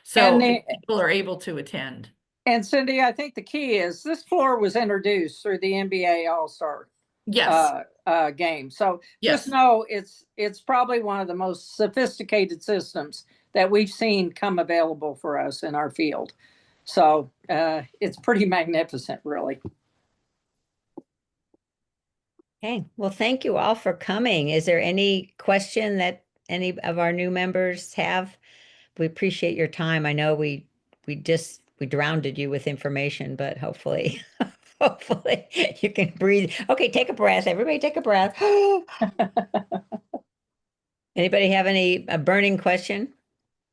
Speaker 1: So people are able to attend.
Speaker 5: And Cindy, I think the key is this floor was introduced through the NBA All-Star
Speaker 1: Yes.
Speaker 5: game. So
Speaker 1: Yes.
Speaker 5: just know it's probably one of the most sophisticated systems that we've seen come available for us in our field. So it's pretty magnificent, really.
Speaker 2: Okay, well, thank you all for coming. Is there any question that any of our new members have? We appreciate your time. I know we drowned you with information, but hopefully, hopefully you can breathe. Okay, take a breath. Everybody take a breath. Anybody have a burning question?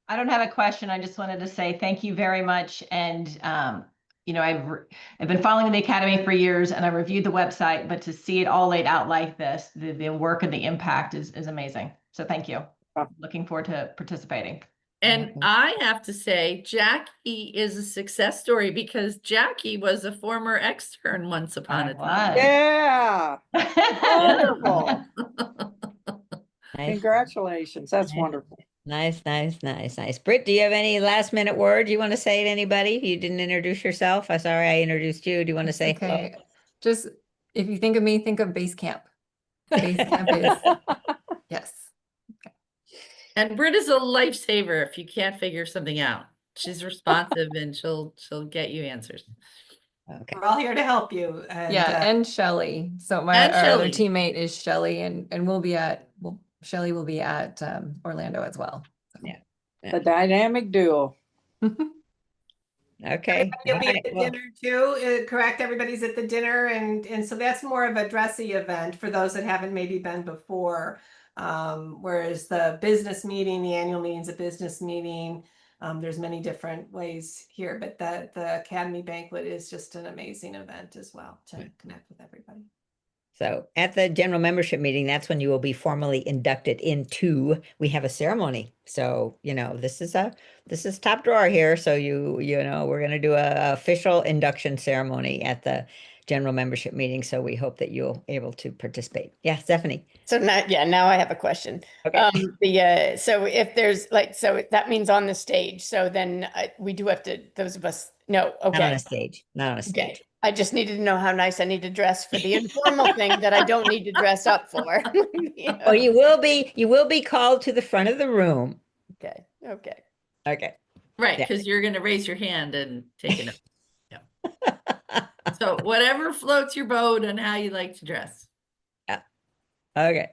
Speaker 6: I don't have a question. I just wanted to say thank you very much. And, I've been following the Academy for years, and I reviewed the website, but to see it all laid out like this, the work and the impact is amazing. So thank you. Looking forward to participating.
Speaker 1: And I have to say, Jackie is a success story because Jackie was a former extern once upon a time.
Speaker 5: Yeah. Wonderful.
Speaker 2: Nice.
Speaker 5: Congratulations. That's wonderful.
Speaker 2: Nice. Britt, do you have any last minute words you want to say to anybody? You didn't introduce yourself. I'm sorry I introduced you. Do you want to say
Speaker 7: okay? Hello? Just if you think of me, think of base camp. Base camp is yes. Okay.
Speaker 1: And Britt is a lifesaver if you can't figure something out. She's responsive and she'll get you answers.
Speaker 2: Okay.
Speaker 3: We're all here to help you. And,
Speaker 7: and Shelly. So our other teammate is Shelly, and Shelly will be at Orlando as well. So.
Speaker 2: Yeah.
Speaker 5: A dynamic duo.
Speaker 2: Okay.
Speaker 3: You'll be at the dinner too, correct? Everybody's at the dinner, and so that's more of a dressy event for those that haven't maybe been before. Whereas the business meeting, the annual meeting's a business meeting. There's many different ways here, but the Academy banquet is just an amazing event as well to connect with everybody.
Speaker 2: So at the general membership meeting, that's when you will be formally inducted into, we have a ceremony. So, this is top drawer here. So we're going to do a official induction ceremony at the general membership meeting. So we hope that you'll able to participate. Yeah, Stephanie.
Speaker 4: So now I have a question.
Speaker 2: Okay.
Speaker 4: So if there's so that means on the stage. So then we do have to, those of us, no,
Speaker 2: Not on
Speaker 4: okay.
Speaker 2: a stage, not on a stage.
Speaker 4: Okay. I just needed to know how nice I need to dress for the informal thing that I don't need to dress up for.
Speaker 2: Oh, you will be called to the front of the room.
Speaker 4: Okay. Okay.
Speaker 2: Okay.
Speaker 1: Right,
Speaker 2: Yeah.
Speaker 1: because you're going to raise your hand and take it. Yeah. So whatever floats your boat and how you like to dress.
Speaker 2: Yeah. Okay.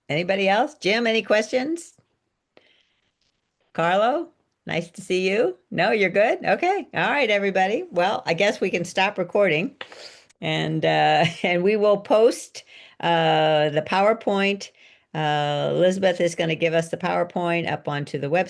Speaker 2: Anybody else? Jim, any questions? Carlo, nice to see you. No, you're good? Okay. All right, everybody. Well, I guess we can stop recording and and we will post the PowerPoint. Elizabeth is going to give us the PowerPoint up onto the website.